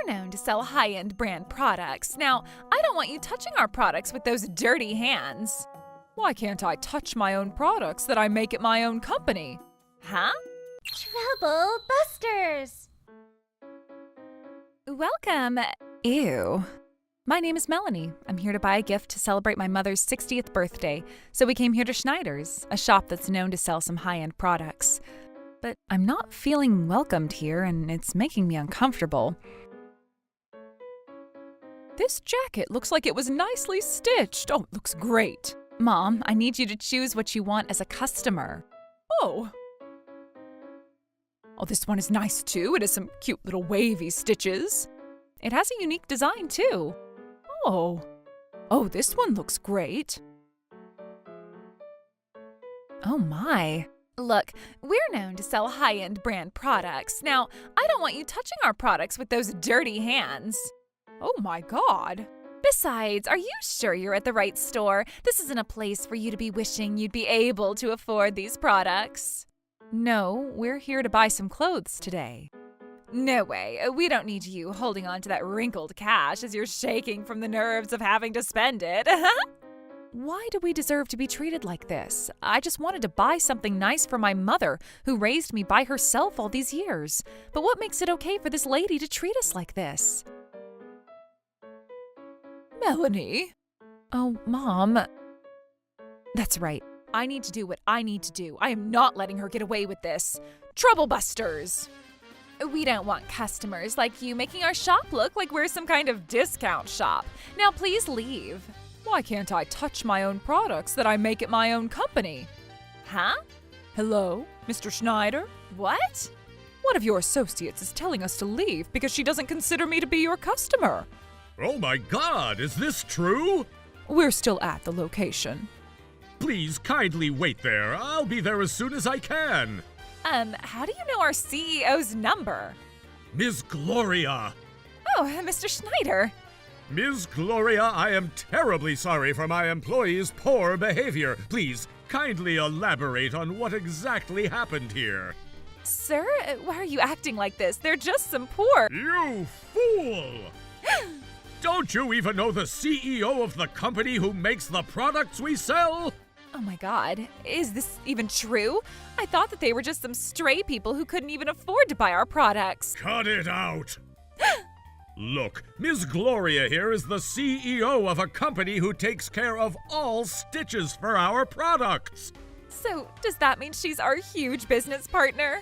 known to sell high-end brand products. Now, I don't want you touching our products with those dirty hands. Why can't I touch my own products that I make at my own company? Huh? Trouble Busters! Welcome. Ew. My name is Melanie. I'm here to buy a gift to celebrate my mother's 60th birthday, so we came here to Schneider's, a shop that's known to sell some high-end products. But I'm not feeling welcomed here, and it's making me uncomfortable. This jacket looks like it was nicely stitched. Oh, it looks great. Mom, I need you to choose what you want as a customer. Oh, this one is nice too. It has some cute little wavy stitches. It has a unique design too. Oh, this one looks great. Oh my. Look, we're known to sell high-end brand products. Now, I don't want you touching our products with those dirty hands. Oh my God. Besides, are you sure you're at the right store? This isn't a place for you to be wishing you'd be able to afford these products. No, we're here to buy some clothes today. No way. We don't need you holding on to that wrinkled cash as you're shaking from the nerves of having to spend it. Why do we deserve to be treated like this? I just wanted to buy something nice for my mother, who raised me by herself all these years. But what makes it okay for this lady to treat us like this? Melanie? Oh, Mom. That's right. I need to do what I need to do. I am not letting her get away with this. Trouble Busters! We don't want customers like you making our shop look like we're some kind of discount shop. Now please leave. Why can't I touch my own products that I make at my own company? Huh? Hello, Mr. Schneider? What? One of your associates is telling us to leave because she doesn't consider me to be your customer. Oh my God, is this true? We're still at the location. Please kindly wait there. I'll be there as soon as I can. How do you know our CEO's number? Ms. Gloria. Oh, Mr. Schneider. Ms. Gloria, I am terribly sorry for my employees' poor behavior. Please, kindly elaborate on what exactly happened here. Sir, why are you acting like this? They're just some poor… You fool! Don't you even know the CEO of the company who makes the products we sell? Oh my God, is this even true? I thought that they were just some stray people who couldn't even afford to buy our products. Cut it out! Look, Ms. Gloria here is the CEO of a company who takes care of all stitches for our products. So, does that mean she's our huge business partner?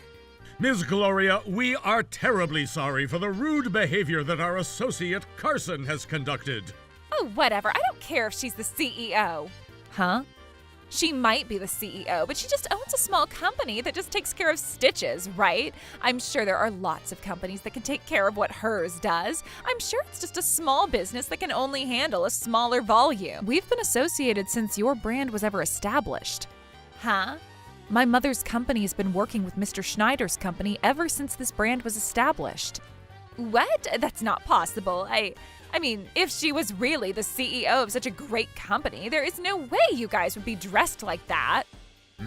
Ms. Gloria, we are terribly sorry for the rude behavior that our associate Carson has conducted. Oh, whatever. I don't care if she's the CEO. Huh? She might be the CEO, but she just owns a small company that just takes care of stitches, right? I'm sure there are lots of companies that can take care of what hers does. I'm sure it's just a small business that can only handle a smaller volume. We've been associated since your brand was ever established. Huh? My mother's company has been working with Mr. Schneider's company ever since this brand was established. What? That's not possible. I mean, if she was really the CEO of such a great company, there is no way you guys would be dressed like that.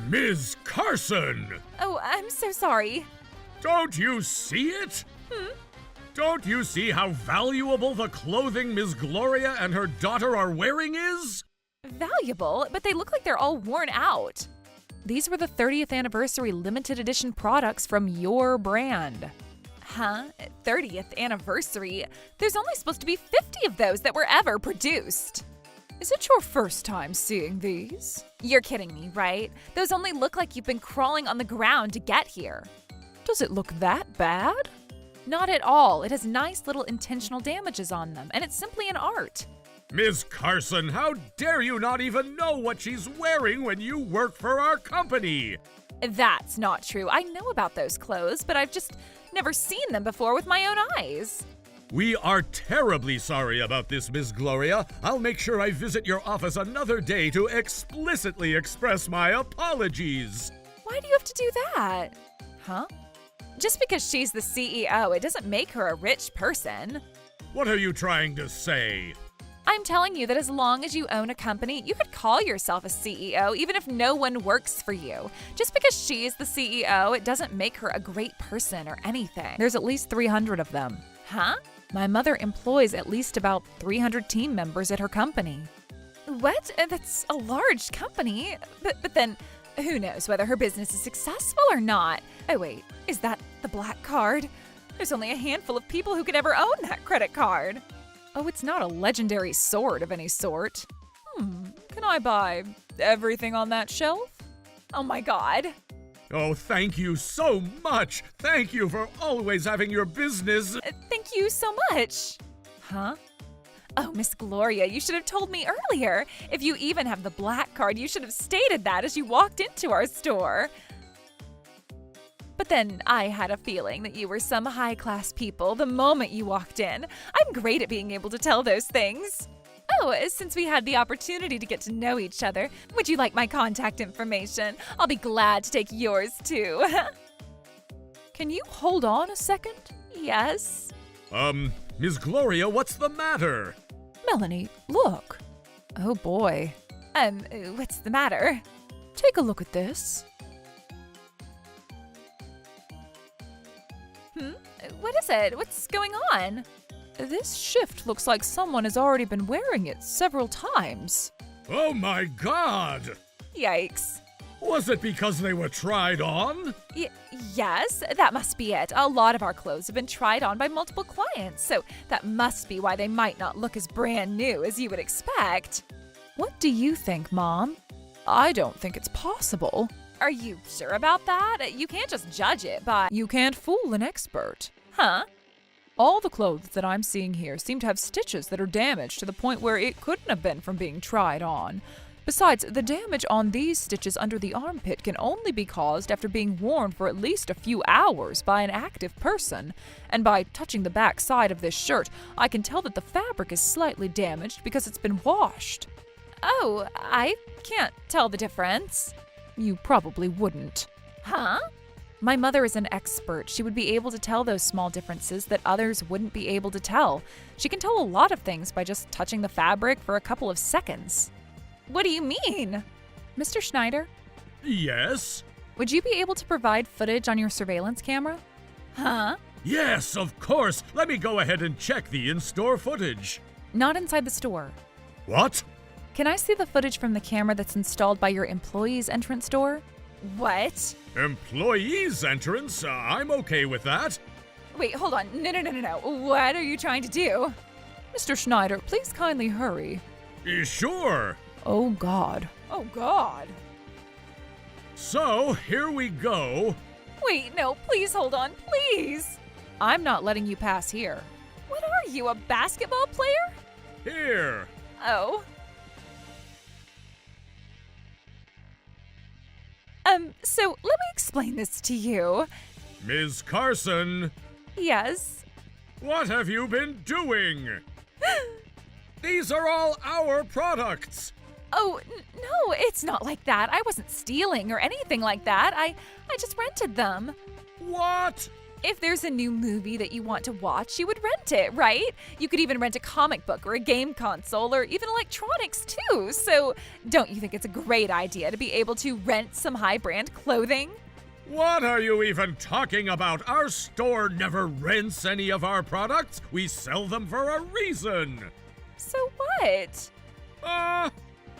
Ms. Carson! Oh, I'm so sorry. Don't you see it? Don't you see how valuable the clothing Ms. Gloria and her daughter are wearing is? Valuable, but they look like they're all worn out. These were the 30th anniversary limited edition products from your brand. Huh? 30th anniversary? There's only supposed to be 50 of those that were ever produced. Is it your first time seeing these? You're kidding me, right? Those only look like you've been crawling on the ground to get here. Does it look that bad? Not at all. It has nice little intentional damages on them, and it's simply an art. Ms. Carson, how dare you not even know what she's wearing when you work for our company? That's not true. I know about those clothes, but I've just never seen them before with my own eyes. We are terribly sorry about this, Ms. Gloria. I'll make sure I visit your office another day to explicitly express my apologies. Why do you have to do that? Huh? Just because she's the CEO, it doesn't make her a rich person. What are you trying to say? I'm telling you that as long as you own a company, you could call yourself a CEO even if no one works for you. Just because she's the CEO, it doesn't make her a great person or anything. There's at least 300 of them. Huh? My mother employs at least about 300 team members at her company. What? That's a large company. But then, who knows whether her business is successful or not? Oh wait, is that the black card? There's only a handful of people who could ever own that credit card. Oh, it's not a legendary sword of any sort. Can I buy everything on that shelf? Oh my god. Oh, thank you so much. Thank you for always having your business. Thank you so much. Huh? Oh, Miss Gloria, you should have told me earlier. If you even have the black card, you should have stated that as you walked into our store. But then I had a feeling that you were some high-class people the moment you walked in. I'm great at being able to tell those things. Oh, since we had the opportunity to get to know each other, would you like my contact information? I'll be glad to take yours too. Can you hold on a second? Yes? Miss Gloria, what's the matter? Melanie, look. Oh boy. What's the matter? Take a look at this. What is it? What's going on? This shift looks like someone has already been wearing it several times. Oh my god! Yikes. Was it because they were tried on? Yes, that must be it. A lot of our clothes have been tried on by multiple clients, so that must be why they might not look as brand new as you would expect. What do you think, Mom? I don't think it's possible. Are you sure about that? You can't just judge it by… You can't fool an expert. Huh? All the clothes that I'm seeing here seem to have stitches that are damaged to the point where it couldn't have been from being tried on. Besides, the damage on these stitches under the armpit can only be caused after being worn for at least a few hours by an active person. And by touching the back side of this shirt, I can tell that the fabric is slightly damaged because it's been washed. Oh, I can't tell the difference. You probably wouldn't. Huh? My mother is an expert. She would be able to tell those small differences that others wouldn't be able to tell. She can tell a lot of things by just touching the fabric for a couple of seconds. What do you mean? Mr. Schneider, Yes? would you be able to provide footage on your surveillance camera? Huh? Yes, of course. Let me go ahead and check the in-store footage. Not inside the store. What? Can I see the footage from the camera that's installed by your employee's entrance door? What? Employees entrance? I'm okay with that. Wait, hold on. No. What are you trying to do? Mr. Schneider, please kindly hurry. Sure. Oh, God. Oh, God. So, here we go. Wait, no, please hold on, please. I'm not letting you pass here. What are you, a basketball player? Here. Oh. So let me explain this to you. Ms. Carson, Yes. what have you been doing? These are all our products. Oh, no, it's not like that. I wasn't stealing or anything like that. I just rented them. What? If there's a new movie that you want to watch, you would rent it, right? You could even rent a comic book or a game console or even electronics too. So don't you think it's a great idea to be able to rent some high-brand clothing? What are you even talking about? Our store never rents any of our products. We sell them for a reason. So what?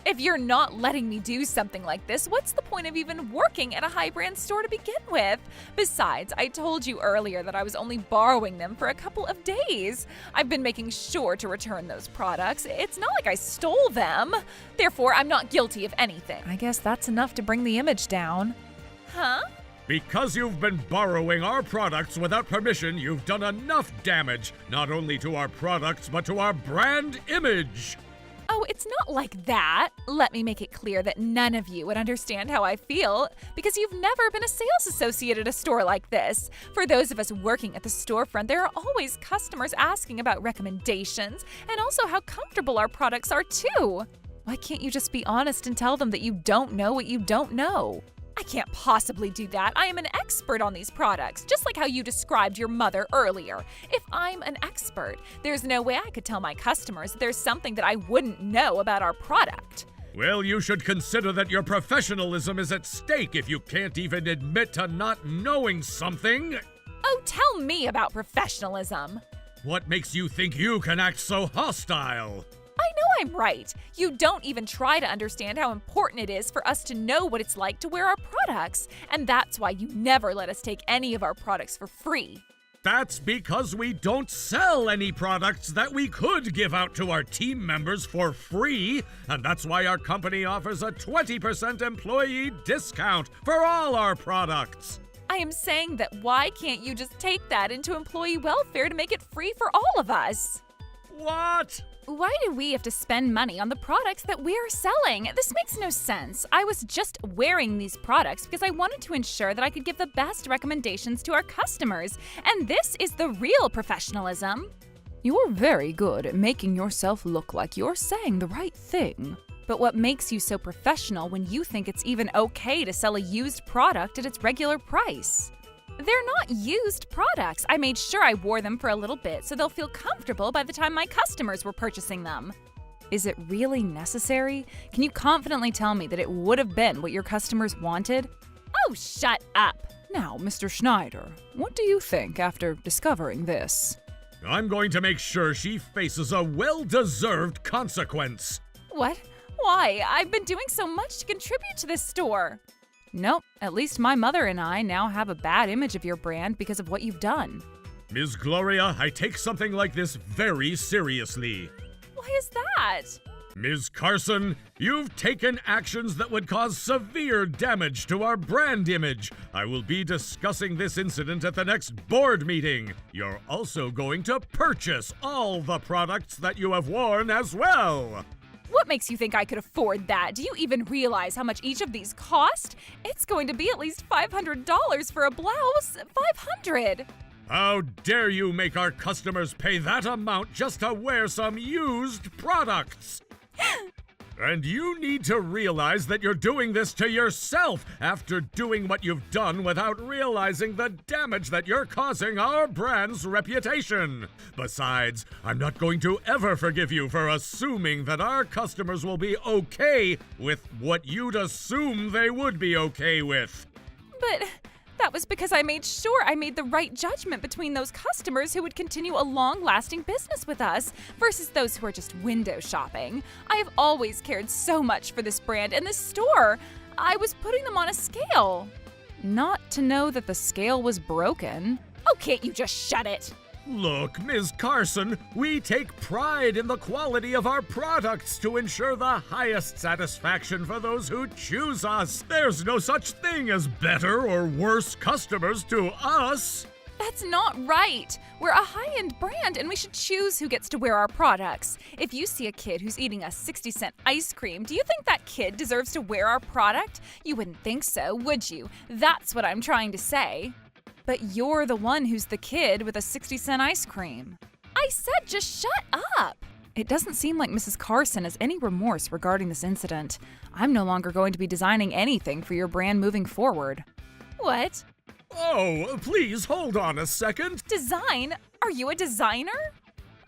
If you're not letting me do something like this, what's the point of even working at a high-brand store to begin with? Besides, I told you earlier that I was only borrowing them for a couple of days. I've been making sure to return those products. It's not like I stole them. Therefore, I'm not guilty of anything. I guess that's enough to bring the image down. Huh? Because you've been borrowing our products without permission, you've done enough damage, not only to our products, but to our brand image. Oh, it's not like that. Let me make it clear that none of you would understand how I feel because you've never been a sales associate at a store like this. For those of us working at the storefront, there are always customers asking about recommendations and also how comfortable our products are too. Why can't you just be honest and tell them that you don't know what you don't know? I can't possibly do that. I am an expert on these products, just like how you described your mother earlier. If I'm an expert, there's no way I could tell my customers that there's something that I wouldn't know about our product. Well, you should consider that your professionalism is at stake if you can't even admit to not knowing something. Oh, tell me about professionalism. What makes you think you can act so hostile? I know I'm right. You don't even try to understand how important it is for us to know what it's like to wear our products. And that's why you never let us take any of our products for free. That's because we don't sell any products that we could give out to our team members for free, and that's why our company offers a 20% employee discount for all our products. I am saying that why can't you just take that into employee welfare to make it free for all of us? What? Why do we have to spend money on the products that we're selling? This makes no sense. I was just wearing these products because I wanted to ensure that I could give the best recommendations to our customers, and this is the real professionalism. You're very good at making yourself look like you're saying the right thing. But what makes you so professional when you think it's even okay to sell a used product at its regular price? They're not used products. I made sure I wore them for a little bit so they'll feel comfortable by the time my customers were purchasing them. Is it really necessary? Can you confidently tell me that it would have been what your customers wanted? Oh, shut up. Now, Mr. Schneider, what do you think after discovering this? I'm going to make sure she faces a well-deserved consequence. What? Why? I've been doing so much to contribute to this store. Nope, at least my mother and I now have a bad image of your brand because of what you've done. Ms. Gloria, I take something like this very seriously. Why is that? Ms. Carson, you've taken actions that would cause severe damage to our brand image. I will be discussing this incident at the next board meeting. You're also going to purchase all the products that you have worn as well. What makes you think I could afford that? Do you even realize how much each of these cost? It's going to be at least $500 for a blouse. $500! How dare you make our customers pay that amount just to wear some used products? And you need to realize that you're doing this to yourself after doing what you've done without realizing the damage that you're causing our brand's reputation. Besides, I'm not going to ever forgive you for assuming that our customers will be okay with what you'd assume they would be okay with. But that was because I made sure I made the right judgment between those customers who would continue a long-lasting business with us versus those who are just window shopping. I have always cared so much for this brand and this store. I was putting them on a scale. Not to know that the scale was broken. Oh, can't you just shut it? Look, Ms. Carson, we take pride in the quality of our products to ensure the highest satisfaction for those who choose us. There's no such thing as better or worse customers to us. That's not right. We're a high-end brand and we should choose who gets to wear our products. If you see a kid who's eating a 60-cent ice cream, do you think that kid deserves to wear our product? You wouldn't think so, would you? That's what I'm trying to say. But you're the one who's the kid with a 60-cent ice cream. I said just shut up! It doesn't seem like Mrs. Carson has any remorse regarding this incident. I'm no longer going to be designing anything for your brand moving forward. What? Oh, please hold on a second. Design? Are you a designer?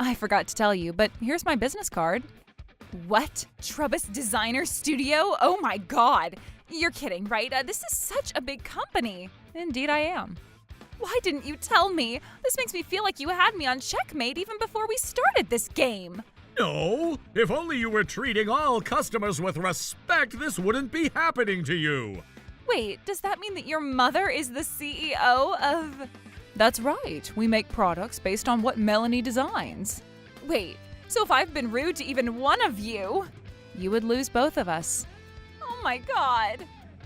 I forgot to tell you, but here's my business card. What? Trubus Designer Studio? Oh my god! You're kidding, right? This is such a big company. Indeed I am. Why didn't you tell me? This makes me feel like you had me on checkmate even before we started this game. No, if only you were treating all customers with respect, this wouldn't be happening to you. Wait, does that mean that your mother is the CEO of... That's right. We make products based on what Melanie designs. Wait, so if I've been rude to even one of you... You would lose both of us. Oh my god.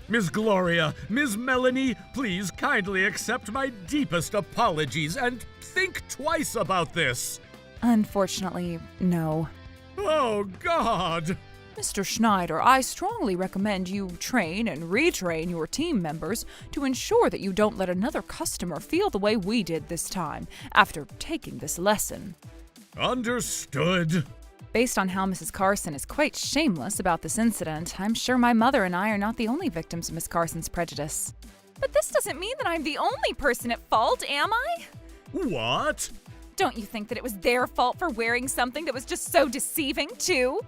Ms. Gloria, Ms. Melanie, please kindly accept my deepest apologies and think twice about this. Unfortunately, no. Oh, God! Mr. Schneider, I strongly recommend you train and retrain your team members to ensure that you don't let another customer feel the way we did this time after taking this lesson. Understood. Based on how Mrs. Carson is quite shameless about this incident, I'm sure my mother and I are not the only victims of Miss Carson's prejudice. But this doesn't mean that I'm the only person at fault, am I? What? Don't you think that it was their fault for wearing something that was just so deceiving, too?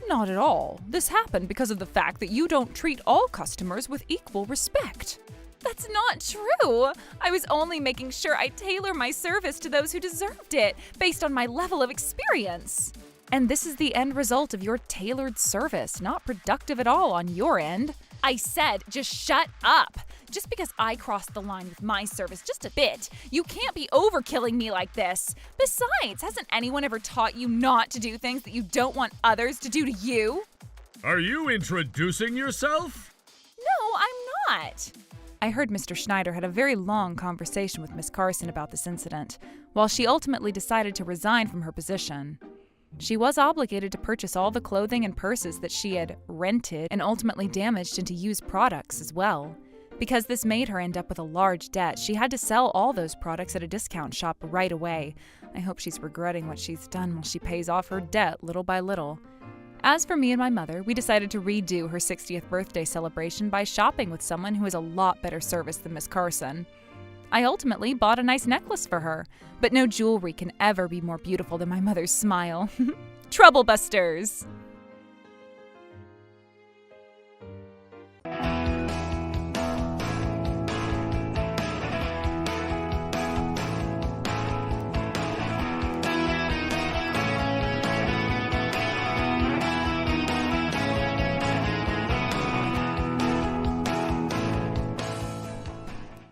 Not at all. This happened because of the fact that you don't treat all customers with equal respect. That's not true. I was only making sure I tailor my service to those who deserved it, based on my level of experience. And this is the end result of your tailored service, not productive at all on your end. I said, just shut up. Just because I crossed the line with my service just a bit, you can't be overkilling me like this. Besides, hasn't anyone ever taught you not to do things that you don't want others to do to you? Are you introducing yourself? No, I'm not. I heard Mr. Schneider had a very long conversation with Miss Carson about this incident, while she ultimately decided to resign from her position. She was obligated to purchase all the clothing and purses that she had rented and ultimately damaged into used products as well. Because this made her end up with a large debt, she had to sell all those products at a discount shop right away. I hope she's regretting what she's done while she pays off her debt little by little. As for me and my mother, we decided to redo her 60th birthday celebration by shopping with someone who has a lot better service than Miss Carson. I ultimately bought a nice necklace for her, but no jewelry can ever be more beautiful than my mother's smile. Trouble Busters!